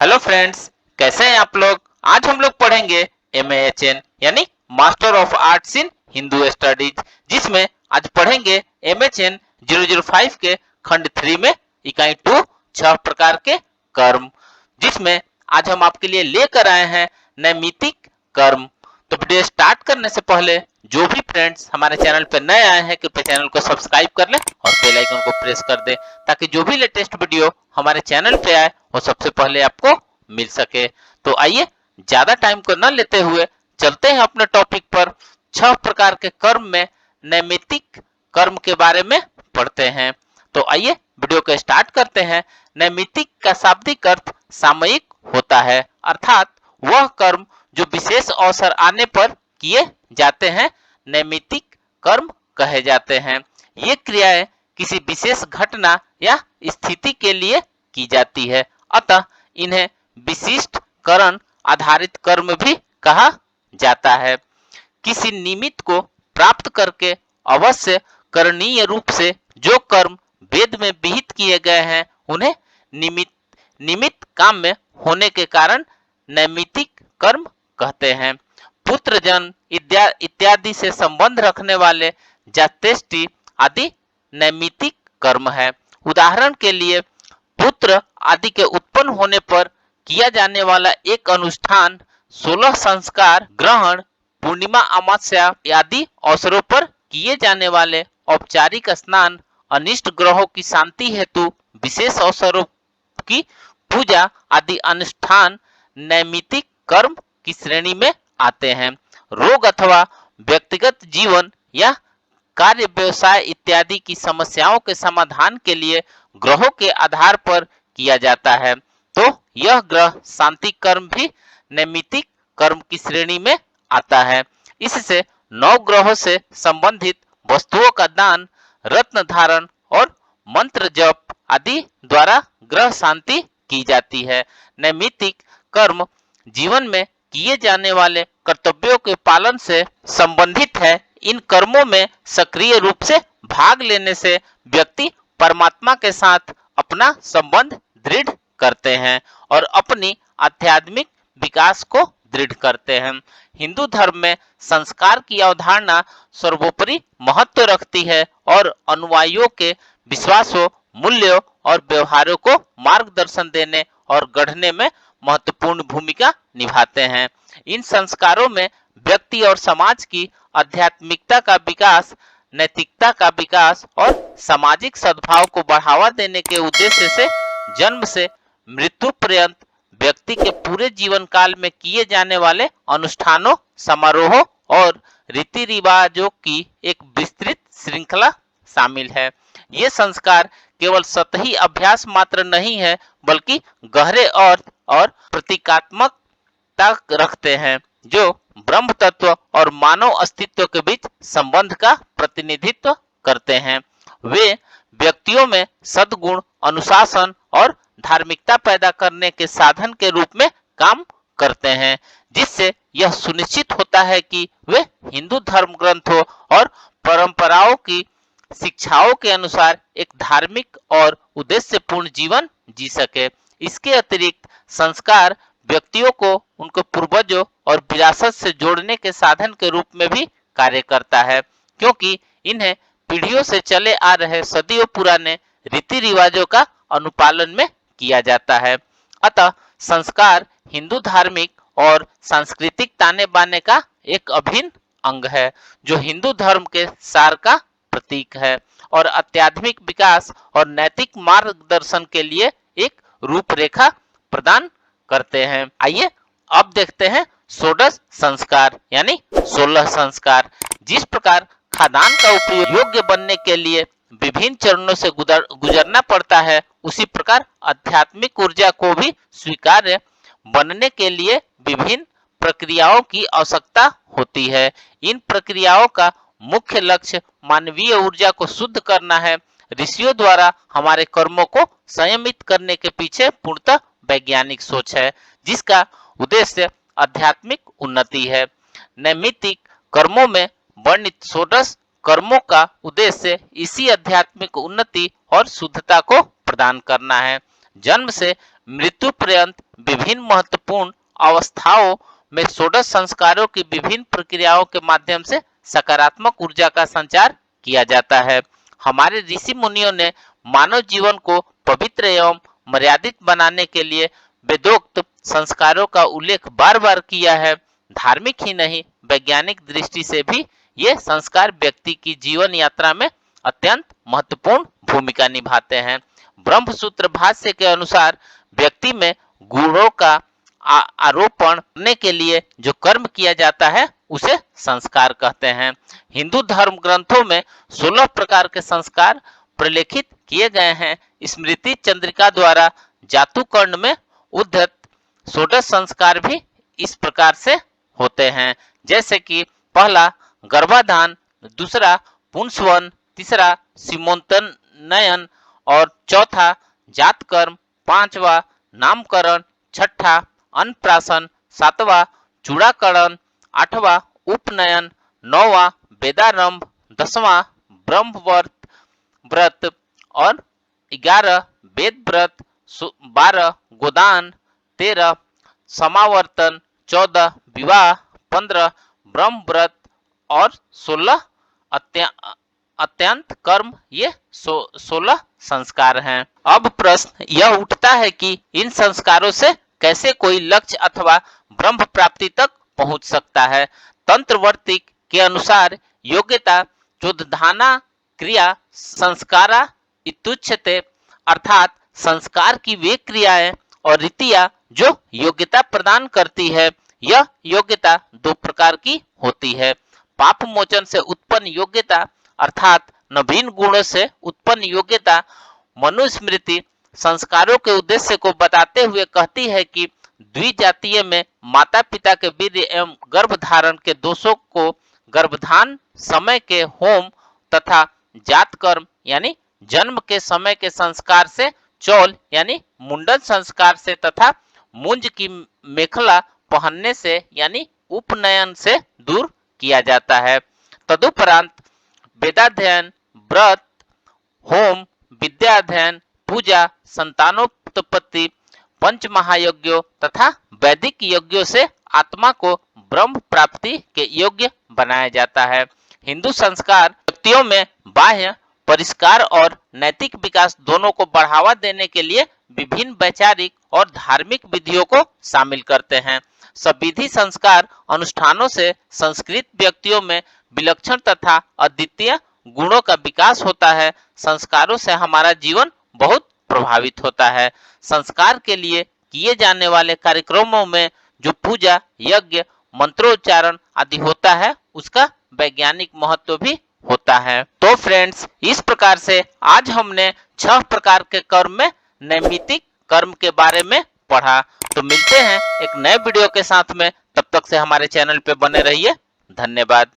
Hello friends, कैसे हैं आप लोग। आज हम लोग पढ़ेंगे MAHN यानी master of arts in Hindu studies, जिसमें आज पढ़ेंगे MHN 005 के खंड 3 में इकाई 2 छह प्रकार के कर्म, जिसमें आज हम आपके लिए लेकर आए हैं नैमित्तिक कर्म। तो वीडियो स्टार्ट करने से पहले जो भी फ्रेंड्स हमारे चैनल पर नए आए हैं कृपया चैनल को सब्सक्राइब कर लें और बेल आइकन को प्रेस कर दें, ताकि जो भी लेटेस्ट वीडियो हमारे चैनल पे आए वो सबसे पहले आपको मिल सके। तो आइए ज्यादा टाइम को न लेते हुए चलते हैं अपने टॉपिक पर। छह प्रकार के कर्म में नैमित्तिक कर्म के बारे में पढ़ते हैं। तो आइए वीडियो को स्टार्ट करते हैं। नैमित्तिक का शाब्दिक अर्थ सामयिक होता है, अर्थात वह कर्म जो विशेष अवसर आने पर किए जाते हैं नैमित्तिक कर्म कहे जाते हैं। ये क्रियाएं किसी विशेष घटना या स्थिति के लिए की जाती है, अतः इन्हें विशिष्ट करण आधारित कर्म भी कहा जाता है। किसी निमित्त को प्राप्त करके अवश्य करणीय रूप से जो कर्म वेद में विहित किए गए हैं उन्हें निमित्त निमित्त काम में होने के कारण नैमित्तिक कर्म कहते हैं। पुत्र जन्म इत्यादि से संबंध रखने वाले जात्येष्टि आदि नैमित्तिक कर्म है। उदाहरण के लिए पुत्र आदि के उत्पन्न होने पर किया जाने वाला एक अनुष्ठान, 16 संस्कार ग्रहण, पूर्णिमा अमावस्या आदि अवसरों पर किए जाने वाले औपचारिक स्नान, अनिष्ट ग्रहों की शांति हेतु विशेष अवसरों की पूजा आदि अनुष्ठान नैमित्तिक कर्म की श्रेणी में आते हैं। रोग अथवा व्यक्तिगत जीवन या कार्य व्यवसाय इत्यादि की समस्याओं के समाधान के लिए ग्रहों के आधार पर किया जाता है, तो यह ग्रह शांति कर्म भी नैमित्तिक कर्म की श्रेणी में आता है। इससे 9 ग्रहों से संबंधित वस्तुओं का दान, रत्न धारण और मंत्र जप आदि द्वारा ग्रह शांति की जाती है। नैमित्तिक कर्म जीवन में किए जाने वाले कर्तव्यों के पालन से संबंधित है। इन कर्मों में सक्रिय रूप से भाग लेने से व्यक्ति परमात्मा के साथ अपना संबंध दृढ़ करते हैं और अपनी आध्यात्मिक विकास को दृढ़ करते हैं। हिंदू धर्म में संस्कार की अवधारणा सर्वोपरि महत्व रखती है और अनुयायियों के विश्वासों, मूल्यों और व्यवहारों को मार्गदर्शन देने और गढ़ने में महत्वपूर्ण भूमिका निभाते हैं। इन संस्कारों में व्यक्ति और समाज की आध्यात्मिकता का विकास, नैतिकता का विकास और सामाजिक सद्भाव को बढ़ावा देने के उद्देश्य से जन्म से मृत्यु पर्यंत व्यक्ति के पूरे जीवन काल में किए जाने वाले अनुष्ठानों, समारोहों और रीति रिवाजों की एक विस्तृत श्रृंखला शामिल है। ये संस्कार केवल सतही अभ्यास मात्र नहीं है, बल्कि गहरे अर्थ और प्रतीकात्मकता रखते हैं जो ब्रह्म तत्व और मानव अस्तित्व के बीच संबंध का प्रतिनिधित्व करते हैं। वे व्यक्तियों में सद्गुण, अनुशासन और धार्मिकता पैदा करने के साधन के रूप में काम करते हैं, जिससे यह सुनिश्चित होता है कि वे हिंदू धर्म ग्रंथों और परंपराओं की शिक्षाओं के अनुसार एक धार्मिक और उद्देश्यपूर्ण जीवन जी सके। इसके अतिरिक्त संस्कार व्यक्तियों को उनके पूर्वजों और विरासत से जोड़ने के साधन के रूप में भी कार्य करता है, क्योंकि इन्हें पीढ़ियों से चले आ रहे सदियों पुराने रीति रिवाजों का अनुपालन में किया जाता है। अतः संस्कार हिंदू धार्मिक और सांस्कृतिक ताने बाने का एक अभिन्न अंग है, जो हिंदू धर्म के सार का प्रतीक है और आध्यात्मिक विकास और नैतिक मार्गदर्शन के लिए एक रूपरेखा प्रदान करते हैं। आइए अब देखते हैं षोडश संस्कार यानी 16 संस्कार। जिस प्रकार खाद्यान्न का उपयोग योग्य बनने के लिए विभिन्न चरणों से गुजरना पड़ता है, उसी प्रकार आध्यात्मिक ऊर्जा को भी स्वीकार्य बनने के लिए विभिन्न प्रक्रियाओं की आवश्यकता होती है। इन प्रक्रियाओं का मुख्य लक्ष्य मानवीय ऊर्जा को शुद्ध करना है। ऋषियों द्वारा हमारे कर्मों को संयमित करने के पीछे पूर्णतः वैज्ञानिक सोच है, जिसका उद्देश्य आध्यात्मिक उन्नति है। नैमित्तिक कर्मों में वर्णित षोडश कर्मों का उद्देश्य इसी आध्यात्मिक उन्नति और शुद्धता को प्रदान करना है। जन्म से मृत्यु पर्यंत विभिन्न महत्वपूर्ण अवस्थाओं में षोडश संस्कारों की विभिन्न प्रक्रियाओं के माध्यम से सकारात्मक ऊर्जा का संचार किया जाता है। हमारे ऋषि मुनियों ने मानव जीवन को पवित्र एवं मर्यादित बनाने के लिए वेदोक्त संस्कारों का उल्लेख बार बार किया है। धार्मिक ही नहीं, वैज्ञानिक दृष्टि से भी ये संस्कार व्यक्ति की जीवन यात्रा में अत्यंत महत्वपूर्ण भूमिका निभाते हैं। ब्रह्मसूत्र भाष्य के अनुसार व्यक्ति में गुणों का आरोपण करने के लिए जो कर्म किया जाता है उसे संस्कार कहते हैं। हिंदू धर्म ग्रंथों में 16 प्रकार के संस्कार प्रलेखित किए गए हैं। स्मृति चंद्रिका द्वारा जातुकर्ण में उद्धत षोडश संस्कार भी इस प्रकार से होते हैं, जैसे कि पहला गर्भाधान, दूसरा पुंसवन, तीसरा सीमोत्तनयन और चौथा जातकर्म, पांचवा नामकरण, छठा अन्नप्राशन, सातवां चूड़ाकरण, आठवां उपनयन, नौवां वेदारंभ, 10वां ब्रह्मव्रत व्रत और 11 वेद व्रत, 12 गोदान, 13 समावर्तन, 14 विवाह, 15 ब्रह्म व्रत और 16 अत्यंत कर्म। ये 16 संस्कार हैं। अब प्रश्न यह उठता है कि इन संस्कारों से कैसे कोई लक्ष्य अथवा ब्रह्म प्राप्ति तक पहुंच सकता है। तंत्रवर्तिक के अनुसार योग्यता चोदधाना क्रिया संस्कारा इत्युच्यते, अर्थात संस्कार की वे क्रियाएं और रीतियां जो योग्यता प्रदान करती है। यह योग्यता दो प्रकार की होती है। पाप मोचन से उत्पन्न योग्यता अर्थात नवीन गुणों से उत्पन्न योग्यता। मनुस्मृति संस्कारों के उद्देश्य को बताते हुए कहती है कि द्विजातीय में माता पिता के वीर्य एवं गर्भधारण के दोषों को गर्भधान समय के होम तथा जात कर्म यानी जन्म के समय के संस्कार से, चौल यानी मुंडन संस्कार से तथा मुंज की मेखला पहनने से यानी उपनयन से दूर किया जाता है। तदुपरांत वेदाध्ययन, व्रत, होम, विद्याध्ययन, पूजा, संतानोत्पत्ति, पंच महायज्ञों तथा वैदिक यज्ञों से आत्मा को ब्रह्म प्राप्ति के योग्य बनाया जाता है। हिंदू संस्कार व्यक्तियों में बाह्य परिष्कार और नैतिक विकास दोनों को बढ़ावा देने के लिए विभिन्न वैचारिक और धार्मिक विधियों को शामिल करते हैं। सविधि संस्कार अनुष्ठानों से संस्कृत व्यक्तियों में विलक्षण तथा अद्वितीय गुणों का विकास होता है। संस्कारों से हमारा जीवन बहुत प्रभावित होता है। संस्कार के लिए किए जाने वाले कार्यक्रमों में जो पूजा, यज्ञ, मंत्रोच्चारण आदि होता है उसका वैज्ञानिक महत्व भी होता है। तो फ्रेंड्स, इस प्रकार से आज हमने 6 प्रकार के कर्म में नैमित्तिक कर्म के बारे में पढ़ा। तो मिलते हैं एक नए वीडियो के साथ में, तब तक से हमारे चैनल पे बने रहिए। धन्यवाद।